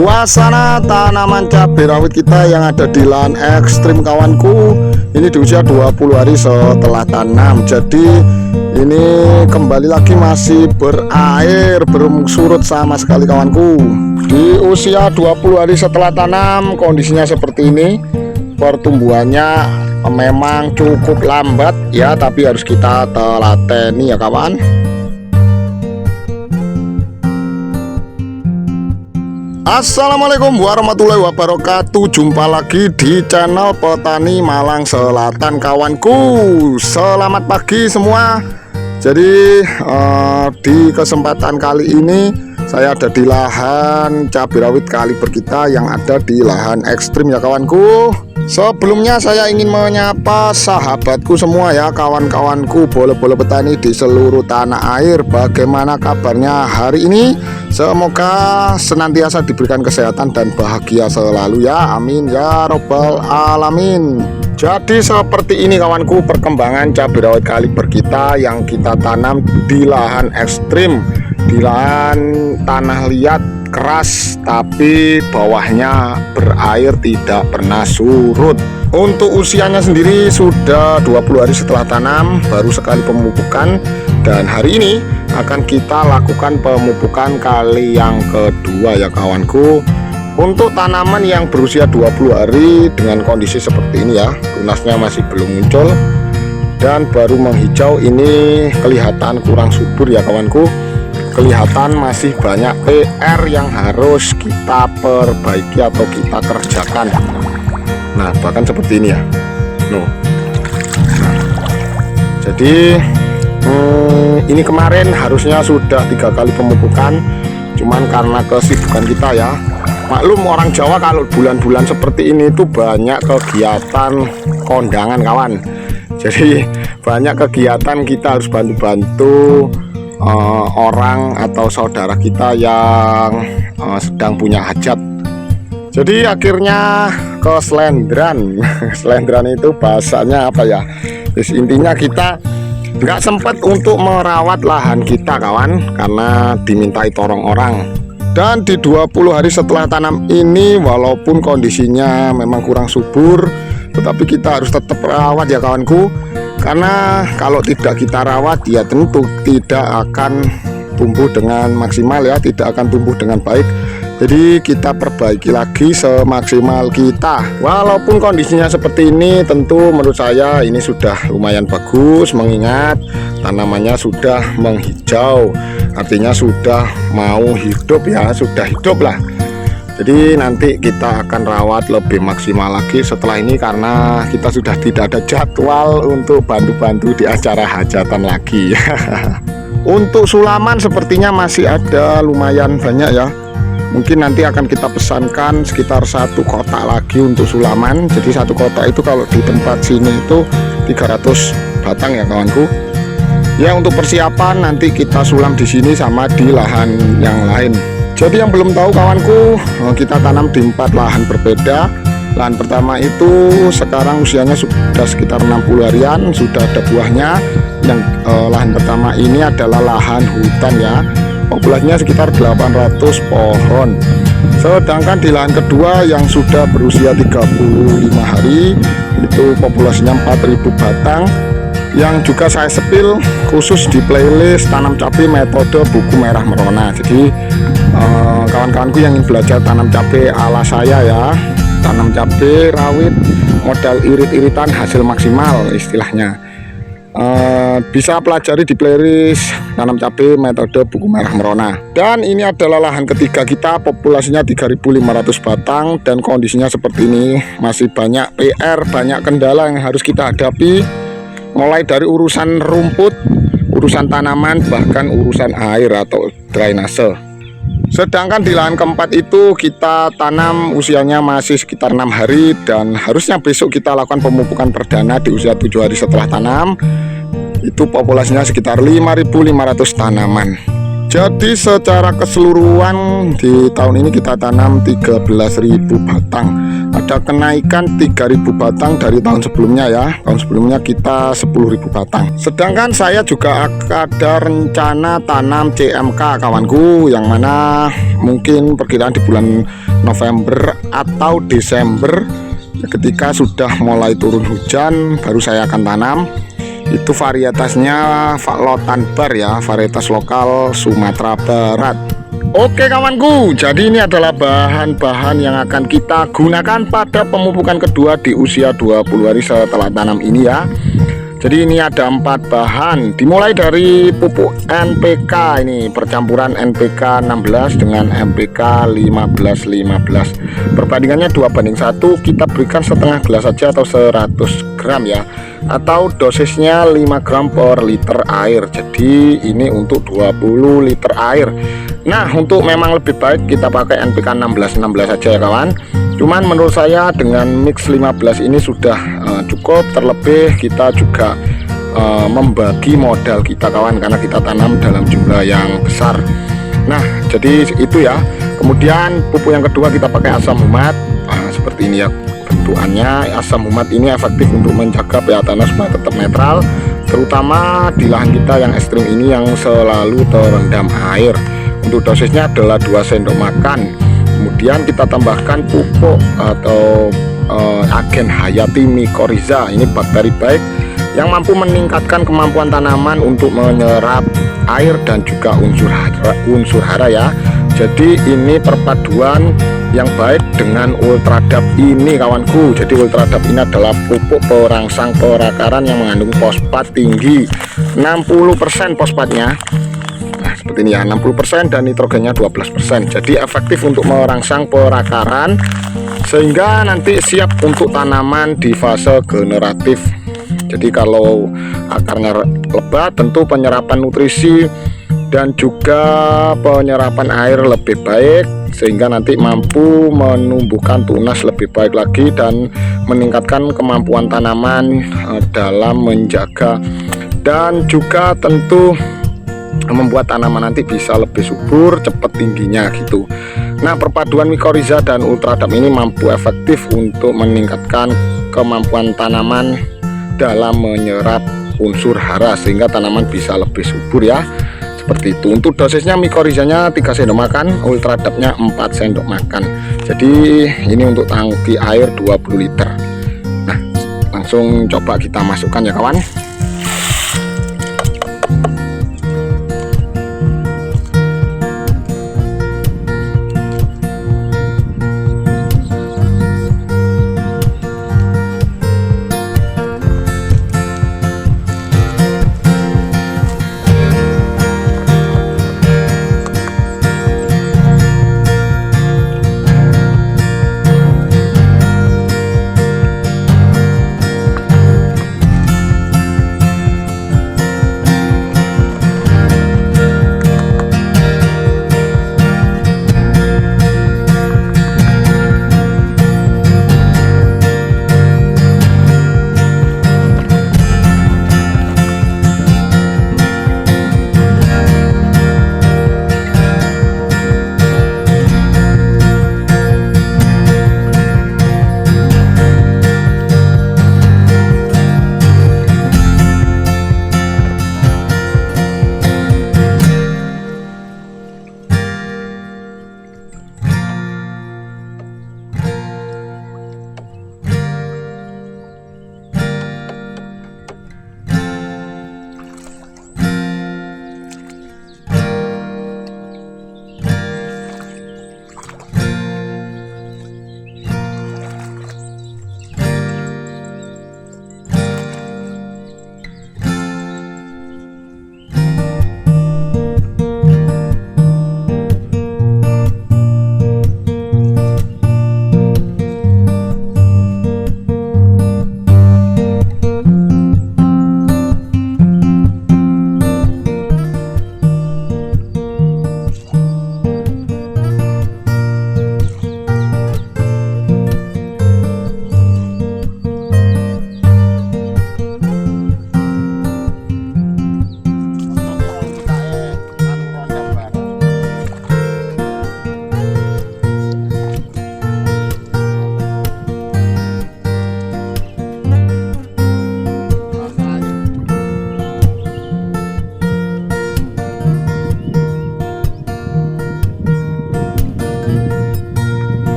Suasana tanaman cabai rawit kita yang ada di lahan ekstrim kawanku, ini di usia 20 hari setelah tanam. Jadi ini kembali lagi masih berair, belum surut sama sekali kawanku. Di usia 20 hari setelah tanam kondisinya seperti ini. Pertumbuhannya memang cukup lambat ya, tapi harus kita telateni ya kawan. Assalamualaikum warahmatullahi wabarakatuh. Jumpa lagi di channel Petani Malang Selatan kawanku. Selamat pagi semua. Jadi di kesempatan kali ini saya ada di lahan cabai rawit kaliber kita yang ada di lahan ekstrim ya kawanku. Sebelumnya saya ingin menyapa sahabatku semua ya, kawan-kawanku bole-bole petani di seluruh tanah air. Bagaimana kabarnya hari ini? Semoga senantiasa diberikan kesehatan dan bahagia selalu ya, amin ya robbal alamin. Jadi seperti ini kawanku perkembangan cabai rawit kaliber kita yang kita tanam di lahan ekstrim, di lahan tanah liat keras tapi bawahnya berair tidak pernah surut. Untuk usianya sendiri sudah 20 hari setelah tanam, baru sekali pemupukan, dan hari ini akan kita lakukan pemupukan kali yang kedua ya kawanku. Untuk tanaman yang berusia 20 hari dengan kondisi seperti ini ya, tunasnya masih belum muncul dan baru menghijau, ini kelihatan kurang subur ya kawanku. Kelihatan masih banyak PR yang harus kita perbaiki atau kita kerjakan. Nah bahkan seperti ini ya. Nah, jadi ini kemarin harusnya sudah 3 kali pemupukan, cuman karena kesibukan kita ya. Maklum orang Jawa kalau bulan-bulan seperti ini itu banyak kegiatan kondangan kawan. Jadi banyak kegiatan, kita harus bantu-bantu orang atau saudara kita yang sedang punya hajat. Jadi akhirnya keselendran. Selendran itu bahasanya apa ya? Intinya kita nggak sempat untuk merawat lahan kita kawan, karena dimintai tolong orang. Dan di 20 hari setelah tanam ini, walaupun kondisinya memang kurang subur, tetapi kita harus tetap rawat ya kawanku. Karena kalau tidak kita rawat, ya tentu tidak akan tumbuh dengan maksimal ya, tidak akan tumbuh dengan baik. Jadi kita perbaiki lagi semaksimal kita. Walaupun kondisinya seperti ini, tentu menurut saya ini sudah lumayan bagus, mengingat tanamannya sudah menghijau, artinya sudah mau hidup ya, sudah hidup lah. Jadi nanti kita akan rawat lebih maksimal lagi setelah ini, karena kita sudah tidak ada jadwal untuk bantu-bantu di acara hajatan lagi. Untuk sulaman sepertinya masih ada lumayan banyak ya. Mungkin nanti akan kita pesankan sekitar 1 kotak lagi untuk sulaman. Jadi 1 kotak itu kalau di tempat sini itu 300 batang ya kawanku. Ya untuk persiapan nanti kita sulam di sini sama di lahan yang lain. Jadi yang belum tahu kawanku, kita tanam di 4 lahan berbeda. Lahan pertama itu sekarang usianya sudah sekitar 60 harian, sudah ada buahnya. Yang lahan pertama ini adalah lahan hutan ya, populasinya sekitar 800 pohon. Sedangkan di lahan kedua yang sudah berusia 35 hari itu populasinya 4000 batang, yang juga saya sepil khusus di playlist tanam cabai metode buku merah merona. Jadi kawan-kawanku yang ingin belajar tanam cabai ala saya ya, tanam cabai rawit modal irit-iritan hasil maksimal istilahnya, bisa pelajari di playlist tanam cabai metode buku merah merona. Dan ini adalah lahan ketiga kita, populasinya 3500 batang dan kondisinya seperti ini. Masih banyak PR, banyak kendala yang harus kita hadapi, mulai dari urusan rumput, urusan tanaman, bahkan urusan air atau drainase. Sedangkan di lahan keempat itu kita tanam usianya masih sekitar 6 hari, dan harusnya besok kita lakukan pemupukan perdana di usia 7 hari setelah tanam. Itu populasinya sekitar 5500 tanaman. Jadi secara keseluruhan di tahun ini kita tanam 13.000 batang. Ada kenaikan 3.000 batang dari tahun sebelumnya ya. Tahun sebelumnya kita 10.000 batang. Sedangkan saya juga ada rencana tanam CMK kawanku, yang mana mungkin perkiraan di bulan November atau Desember ketika sudah mulai turun hujan baru saya akan tanam. Itu varietasnya Vaklotan Bar ya, varietas lokal Sumatera Barat. Oke kawanku, jadi ini adalah bahan-bahan yang akan kita gunakan pada pemupukan kedua di usia 20 hari setelah tanam ini ya. Jadi ini ada 4 bahan, dimulai dari pupuk NPK, ini percampuran NPK 16 dengan NPK 15-15. Perbandingannya 2:1, kita berikan setengah gelas saja atau 100 gram ya, atau dosisnya 5 gram per liter air. Jadi ini untuk 20 liter air. Nah, untuk memang lebih baik kita pakai NPK 16-16 saja ya kawan. Cuman menurut saya dengan mix 15 ini sudah cukup. Terlebih kita juga membagi modal kita kawan, karena kita tanam dalam jumlah yang besar. Nah, jadi itu ya. Kemudian pupuk yang kedua kita pakai asam humat. Seperti ini ya bentukannya. Asam humat ini efektif untuk menjaga pH tanah supaya tetap netral, terutama di lahan kita yang ekstrim ini yang selalu terendam air. Untuk dosisnya adalah 2 sendok makan. Kemudian kita tambahkan pupuk atau agen hayati Mycorrhiza. Ini bakteri baik yang mampu meningkatkan kemampuan tanaman untuk menyerap air dan juga unsur hara ya. Jadi ini perpaduan yang baik dengan Ultradap ini kawanku. Jadi Ultradap ini adalah pupuk perangsang perakaran yang mengandung fosfat tinggi, 60% fosfatnya. Nah, seperti ini ya, 60% dan nitrogennya 12%. Jadi efektif untuk merangsang perakaran sehingga nanti siap untuk tanaman di fase generatif. Jadi kalau akarnya lebat, tentu penyerapan nutrisi dan juga penyerapan air lebih baik, sehingga nanti mampu menumbuhkan tunas lebih baik lagi dan meningkatkan kemampuan tanaman dalam menjaga, dan juga tentu membuat tanaman nanti bisa lebih subur, cepat tingginya gitu. Nah, perpaduan Mycorrhiza dan Ultradap ini mampu efektif untuk meningkatkan kemampuan tanaman dalam menyerap unsur hara sehingga tanaman bisa lebih subur ya. Seperti itu. Untuk dosisnya Mycorrhizanya 3 sendok makan, Ultradapnya 4 sendok makan. Jadi ini untuk tangki air 20 liter. Nah, langsung coba kita masukkan ya kawan.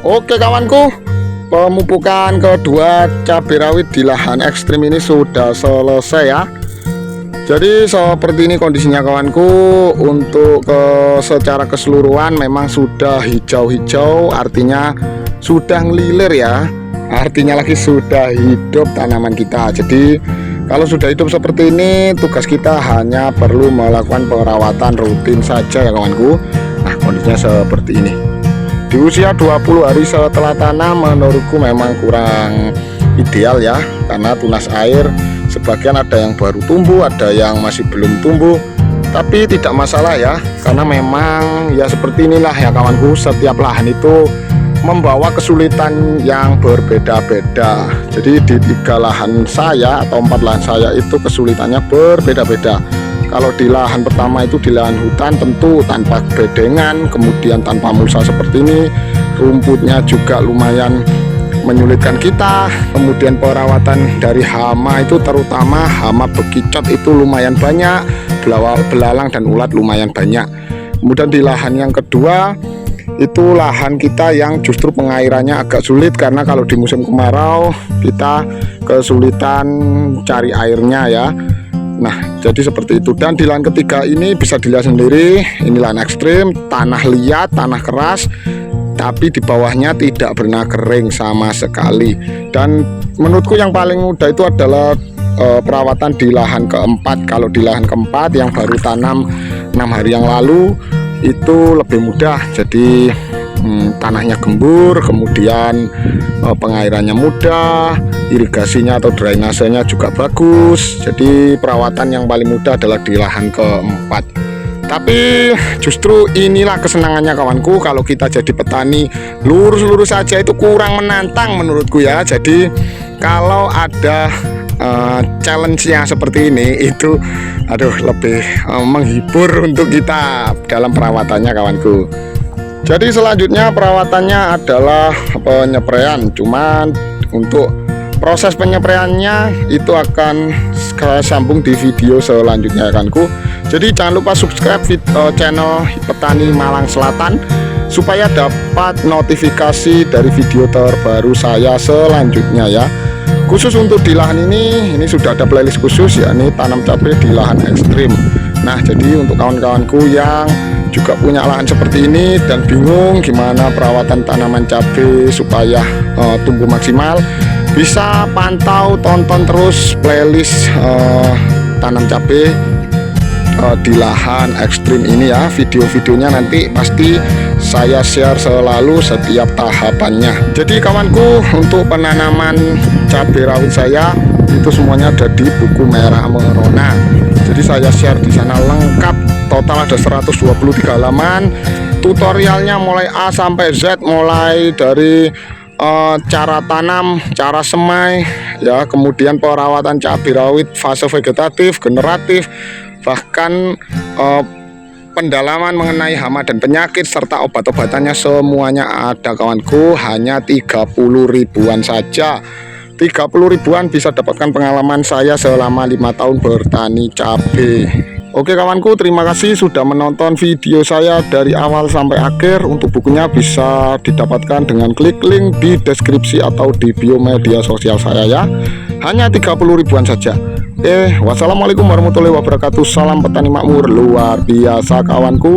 Oke kawanku, pemupukan kedua cabai rawit di lahan ekstrim ini sudah selesai ya. Jadi seperti ini kondisinya kawanku. Untuk secara keseluruhan memang sudah hijau-hijau, artinya sudah ngelilir ya, artinya lagi sudah hidup tanaman kita. Jadi kalau sudah hidup seperti ini, tugas kita hanya perlu melakukan perawatan rutin saja ya kawanku. Nah kondisinya seperti ini. Di usia 20 hari setelah tanam menurutku memang kurang ideal ya, karena tunas air sebagian ada yang baru tumbuh, ada yang masih belum tumbuh. Tapi tidak masalah ya, karena memang ya seperti inilah ya kawanku, setiap lahan itu membawa kesulitan yang berbeda-beda. Jadi di 3 lahan saya atau 4 lahan saya itu kesulitannya berbeda-beda. Kalau di lahan pertama itu di lahan hutan tentu tanpa bedengan, kemudian tanpa mulsa seperti ini, rumputnya juga lumayan menyulitkan kita. Kemudian perawatan dari hama itu, terutama hama bekicot itu lumayan banyak, belalang dan ulat lumayan banyak. Kemudian di lahan yang kedua itu lahan kita yang justru pengairannya agak sulit, karena kalau di musim kemarau kita kesulitan cari airnya ya. Nah jadi seperti itu. Dan di lahan ketiga ini bisa dilihat sendiri, ini lahan ekstrim, tanah liat, tanah keras, tapi di bawahnya tidak pernah kering sama sekali. Dan menurutku yang paling mudah itu adalah perawatan di lahan keempat. Kalau di lahan keempat yang baru tanam 6 hari yang lalu itu lebih mudah. Jadi tanahnya gembur, kemudian pengairannya mudah, irigasinya atau drainasenya juga bagus. Jadi perawatan yang paling mudah adalah di lahan keempat. Tapi justru inilah kesenangannya kawanku, kalau kita jadi petani lurus-lurus saja itu kurang menantang menurutku ya. Jadi kalau ada challenge-nya seperti ini itu lebih menghibur untuk kita dalam perawatannya kawanku. Jadi selanjutnya perawatannya adalah penyepraian. Cuman untuk proses penyepraiannya itu akan saya sambung di video selanjutnya kawanku. Jadi jangan lupa subscribe channel Petani Malang Selatan supaya dapat notifikasi dari video terbaru saya selanjutnya ya. Khusus untuk di lahan ini sudah ada playlist khusus, yakni tanam cabai di lahan ekstrim. Nah jadi untuk kawan-kawanku yang juga punya lahan seperti ini dan bingung gimana perawatan tanaman cabai supaya tumbuh maksimal, bisa pantau, tonton terus playlist tanam cabai di lahan ekstrim ini ya. Video-videonya nanti pasti saya share selalu setiap tahapannya. Jadi kawanku, untuk penanaman cabai rawit saya itu semuanya ada di buku merah merona. Jadi saya share di sana lengkap, total ada 123 halaman. Tutorialnya mulai A sampai Z, mulai dari cara tanam, cara semai ya, kemudian perawatan cabai rawit fase vegetatif, generatif, bahkan pendalaman mengenai hama dan penyakit serta obat-obatannya semuanya ada kawanku. Hanya 30 ribuan saja. 30 ribuan bisa dapatkan pengalaman saya selama 5 tahun bertani cabai. Oke kawanku, terima kasih sudah menonton video saya dari awal sampai akhir. Untuk bukunya bisa didapatkan dengan klik link di deskripsi atau di bio media sosial saya ya. Hanya 30 ribuan saja. Wassalamualaikum warahmatullahi wabarakatuh. Salam petani makmur luar biasa kawanku.